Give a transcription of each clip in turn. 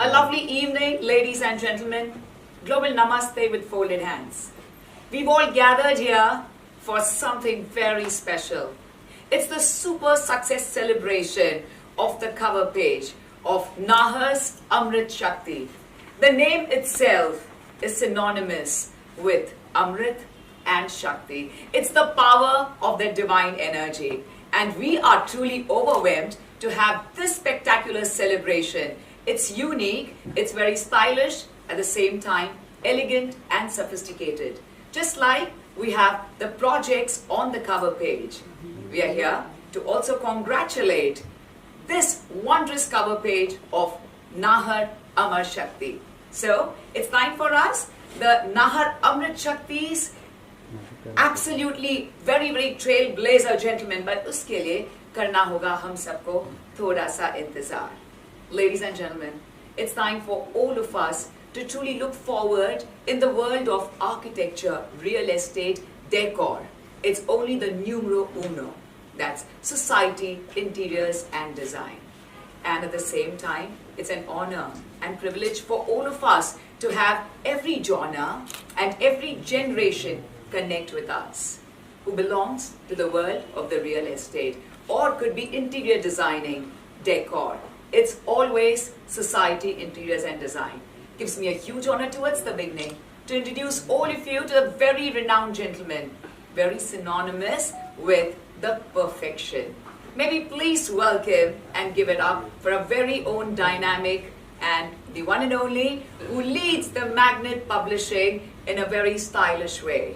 A lovely evening, ladies and gentlemen. Global Namaste with folded hands. We've all gathered here for something very special. It's the super success celebration of the cover page of Nahar's Amrit Shakti. The name itself is synonymous with Amrit and Shakti. It's the power of the divine energy. And we are truly overwhelmed to have this spectacular celebration. It's unique, it's very stylish, at the same time elegant and sophisticated. Just like we have the projects on the cover page. We are here to also congratulate this wondrous cover page of Nahar Amar Shakti. So it's time for us, the Nahar Amrit Shaktis, absolutely very trailblazer gentlemen, but uske liye karna hoga hum sabko thoda sa intezar. Ladies and gentlemen, it's time for all of us to truly look forward in the world of architecture, real estate, decor. It's only the numero uno. That's society, interiors and design. And at the same time, it's an honor and privilege for all of us to have every genre and every generation connect with us, who belongs to the world of the real estate or could be interior designing, decor. It's always society, interiors and design. Gives me a huge honor towards the beginning to introduce all of you to a very renowned gentleman, very synonymous with the perfection. May we please welcome and give it up for a very own dynamic and the one and only who leads the Magnet Publishing in a very stylish way.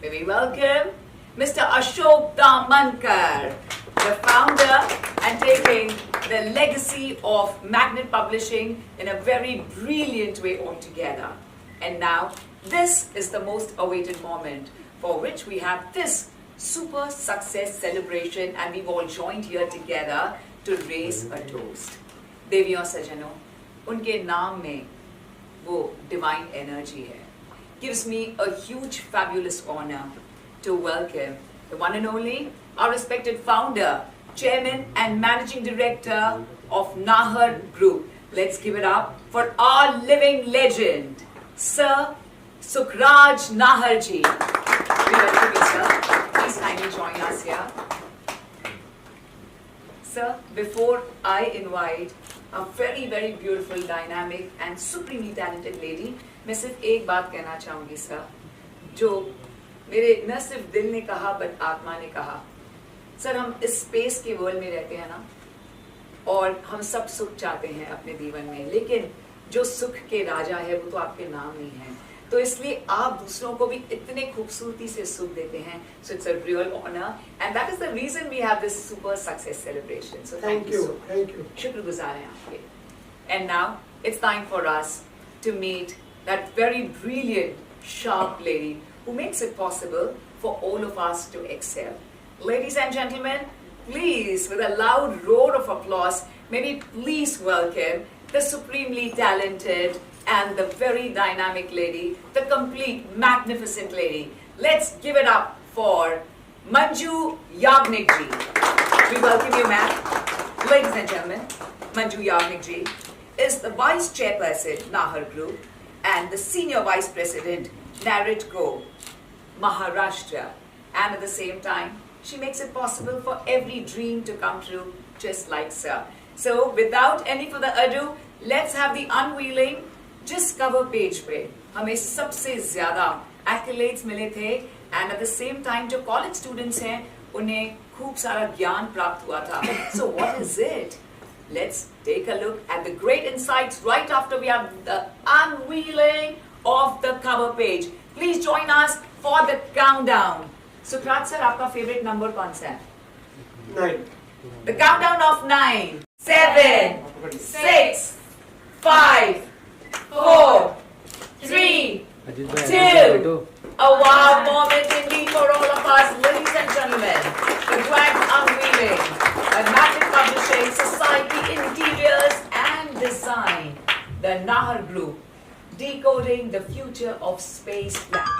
May we welcome Mr. Ashok Damankar, the founder and taking the legacy of Magnet Publishing in a very brilliant way altogether. And now, this is the most awaited moment for which we have this super success celebration and we've all joined here together to raise a toast. Deviyon Sajano, unke naam mein wo divine energy hai. Gives me a huge fabulous honor to welcome the one and only, our respected founder, chairman and managing director of Nahar Group. Let's give it up for our living legend, Sir Sukhraj Nahar ji. We welcome you, sir. Please kindly join us here. Sir, before I invite a very beautiful, dynamic and supremely talented lady, मैं सिर्फ एक बात कहना चाहूँगी sir, जो मेरे न सिर्फ दिल ने कहा बट आत्मा ने कहा. सर, हम इस स्पेस के वर्ल्ड में रहते हैं ना, और हम सब सुख चाहते हैं अपने जीवन में, लेकिन जो सुख के राजा है वो तो आपके नाम नहीं है. तो इसलिए आप दूसरों को भी इतने खूबसूरती से सुख देते हैं. So it's a real honor and that is the reason we have this super success celebration. So thank you. Thank you. शुक्रगुजार हैं आपके. And now it's time for us to meet that very brilliant, sharp lady who makes it possible for all of us to excel. Ladies and gentlemen, please, with a loud roar of applause, may we please welcome the supremely talented and the very dynamic lady, the complete, magnificent lady. Let's give it up for Manju Yagnik ji. We welcome you, ma'am. Ladies and gentlemen, Manju Yagnik ji is the Vice Chairperson, Nahar Group, and the Senior Vice President, Narrate-Co, Maharashtra. And at the same time, she makes it possible for every dream to come true, just like sir. So, without any further ado, let's have the unveiling. जिस cover page पे हमें सबसे ज्यादा accolades मिले थे and at the same time जो college students हैं उन्हें खूब सारा ज्ञान प्राप्त हुआ था. So what is it? Let's take a look at the great insights right after we have the unveiling of the cover page. Please join us for the countdown. Sukhraj sir, आपका favorite number कौन सा है? 9. The countdown of 9, 7, 6, 5, 4, 3, 2. A wow moment indeed for all of us, ladies and gentlemen. The grand unveiling by Magnet Publishing, Society, Interiors and Design. The Nahar Group, decoding the future of space planning.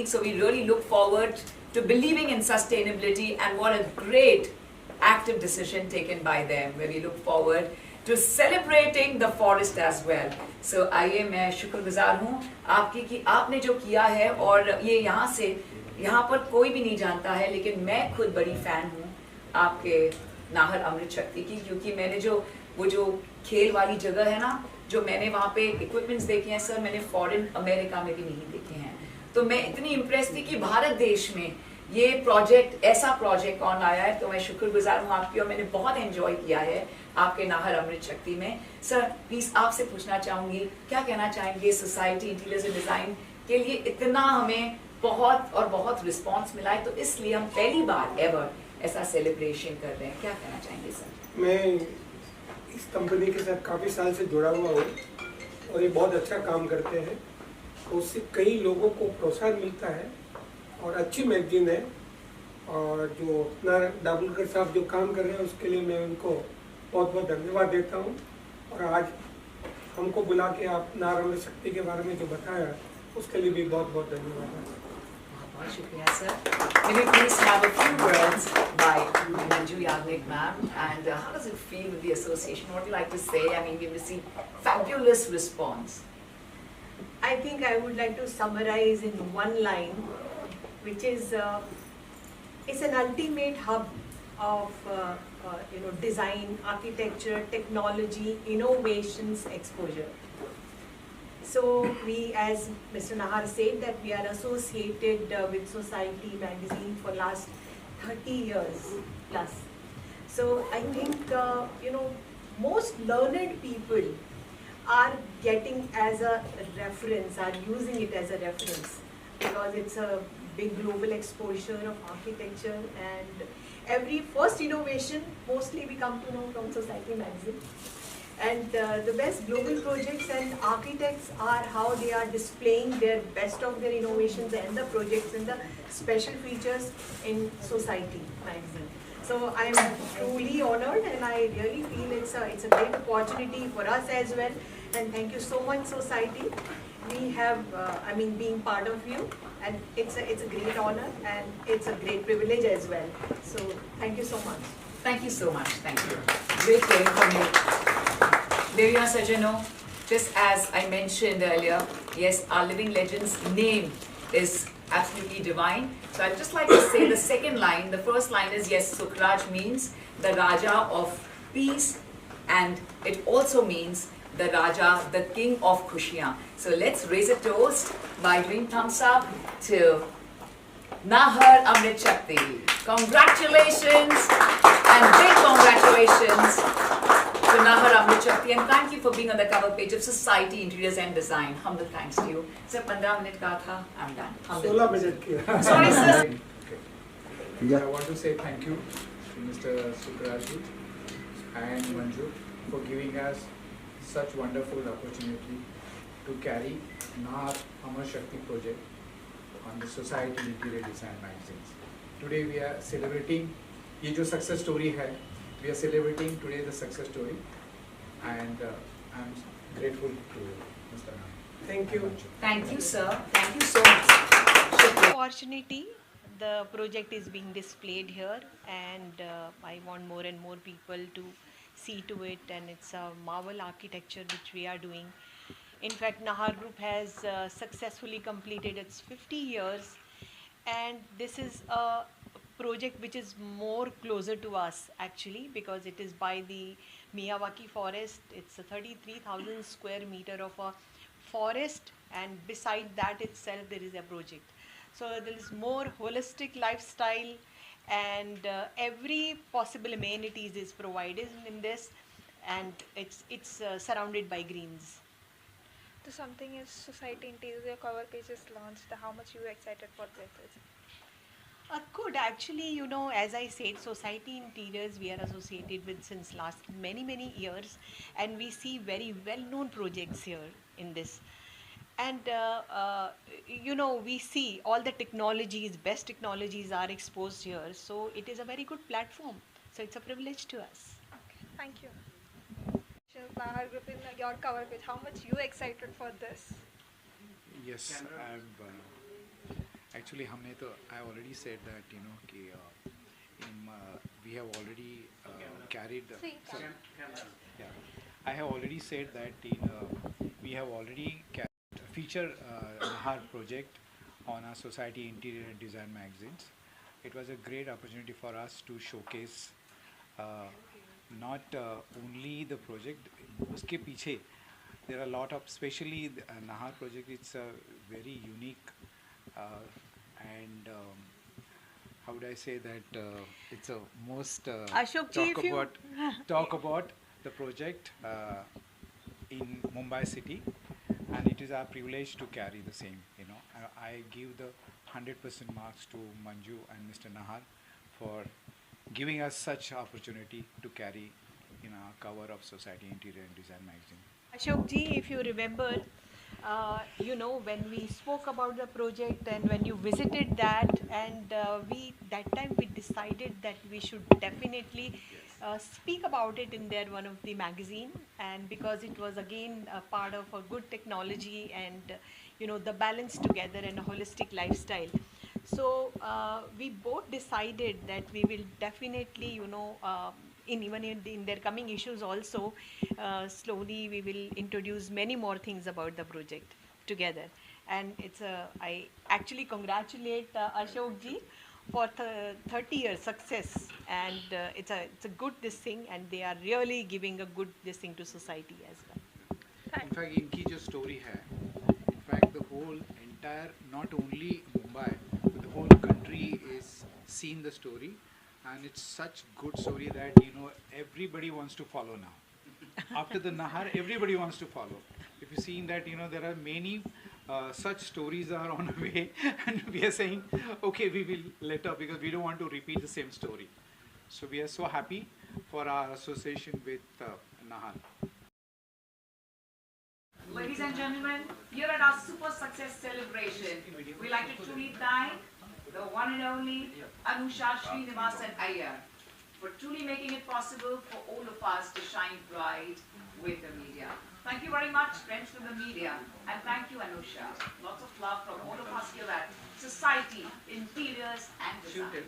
So we really look forward to believing in sustainability, and what a great active decision taken by them, where we look forward to celebrating the forest as well. So आइए, मैं शुक्रगुजार हूँ आपकी कि आपने जो किया है, और ये यहाँ पर कोई भी नहीं जानता है, लेकिन मैं खुद बड़ी फ़ैन हूँ आपके नाहर अमृत शक्ति की, क्योंकि मैंने वो जो खेल वाली जगह है ना, जो मैंने वहाँ पे इक्विपमेंट्स देखे हैं सर, मैंने फॉरेन अमेरिका में भी नहीं देखे हैं। तो मैं इतनी इम्प्रेस थी कि भारत देश में ये प्रोजेक्ट, ऐसा प्रोजेक्ट कौन आया है। तो मैं शुक्रगुजार हूँ आपकी, और मैंने बहुत एंजॉय किया है आपके नाहर अमृत शक्ति में। सर प्लीज आपसे पूछना चाहूंगी, क्या कहना चाहेंगे सोसाइटी इंटीरियर्स एंड डिजाइन के लिए इतना हमें बहुत रिस्पांस मिला है, तो इसलिए हम पहली बार एवर ऐसा सेलिब्रेशन कर रहे हैं, क्या कहना चाहेंगे सर? मैं इस कंपनी के साथ काफ़ी साल से जुड़ा हुआ हूँ और ये बहुत अच्छा काम करते हैं, तो उससे कई लोगों को प्रोत्साहन मिलता है और अच्छी मैगजीन है। और जो अपना दाभोलकर साहब जो काम कर रहे हैं उसके लिए मैं उनको बहुत बहुत धन्यवाद देता हूँ। और आज हमको बुला के आप नाहर अमृत शक्ति के बारे में जो बताया उसके लिए भी बहुत बहुत धन्यवाद। बहुत शुक्रिया sir. May we please have a few words by Manju Yagnik ma'am, and how does it feel with the association? What do you like to say? I mean, we've received fabulous response. I think I would like to summarize in one line, which is it's an ultimate hub of design, architecture, technology, innovations, exposure. So we, as Mr. Nahar said, that we are associated with Society magazine for last 30 years plus. So I think most learned people are getting as a reference, are using it as a reference, because it's a big global exposure of architecture, and every first innovation mostly we come to know from Society magazine. And the best global projects and architects are how they are displaying their best of their innovations and the projects and the special features in Society magazine. So I am truly honored, and I really feel it's a great opportunity for us as well. And thank you so much, Society. We have, being part of you, and it's a great honor and it's a great privilege as well. So thank you so much. Thank you so much. Thank you. Great hearing from you. Devya Sajano, just as I mentioned earlier, yes, our living legend's name is absolutely divine. So I'd just like to say the second line. The first line is, yes, Sukhraj means the Raja of peace, and it also means the Raja, the king of Khushiyan. So let's raise a toast by doing thumbs up to Nahar Amrit Shakti. Congratulations, and big congratulations to Nahar Amrit Shakti, and thank you for being on the cover page of Society Interiors and Design. Humble thanks to you. Sir, 15 minute ka tha, I'm done. 16 minute किया. Sorry sir. I want to say thank you to Mr. Sukraju and Manju for giving us such wonderful opportunity to carry Nahar Amrit Shakti project on the Society Interior Design magazines. Today we are celebrating ये जो success story है. We are celebrating today the success story, and I am grateful to Mr. Nahar. Thank you. Thank you sir. Thank you so much. Shukriya. Opportunity, the project is being displayed here, and I want more and more people to see to it, and it's a marvel architecture which we are doing. In fact, Nahar Group has successfully completed its 50 years, and this is a project which is more closer to us actually, because it is by the Miyawaki forest. It's a 33,000 square meter of a forest, and beside that itself there is a project. So there is more holistic lifestyle, and every possible amenities is provided in this, and it's surrounded by greens. So something is Society Interior, your cover page is launched. How much you excited for this? Good, actually, as I said, Society Interiors we are associated with since last many years, and we see very well-known projects here in this. And we see all the technologies, best technologies are exposed here, so it is a very good platform. So it's a privilege to us. Okay, thank you. Nahar Group in your cover page, how much you excited for this? Yes, Actually, हमने तो I already said that कि we have already carried. Yeah, I have already said that we have already featured Nahar project on our Society Interior and Design magazines. It was a great opportunity for us to showcase not only the project, उसके पीछे there are a lot of, especially the Nahar project, it's a very unique and how would I say that it's a most Ashok ji, talk if you about talk about the project in Mumbai city, and it is our privilege to carry the same. I give the 100% marks to Manju and Mr. Nahar for giving us such opportunity to carry in our cover of Society Interior and Design magazine. Ashok ji, if you remember, when we spoke about the project and when you visited that, and that time we decided that we should definitely speak about it in one of the magazine, and because it was again a part of a good technology and the balance together and a holistic lifestyle. So we both decided that we will definitely, even in their coming issues also, slowly we will introduce many more things about the project together. And I actually congratulate Ashok ji for 30 years success, and it's a good this thing, and they are really giving a good this thing to society as well. In fact, इनकी जो story है, in fact the whole entire, not only Mumbai, but the whole country is seen the story, and it's such good story that everybody wants to follow now. After the Nahar, everybody wants to follow. If you see that there are many such stories are on the way, and we are saying, okay, we will let up because we don't want to repeat the same story. So we are so happy for our association with Nahar. Ladies and gentlemen, here at our super success celebration, we like to truly thank the one and only Anusha Srinivasan Iyer for truly making it possible for all of us to shine bright with the media. Thank you very much, friends from the media, and thank you, Anusha. Lots of love from all of us here at Society Interiors and Design.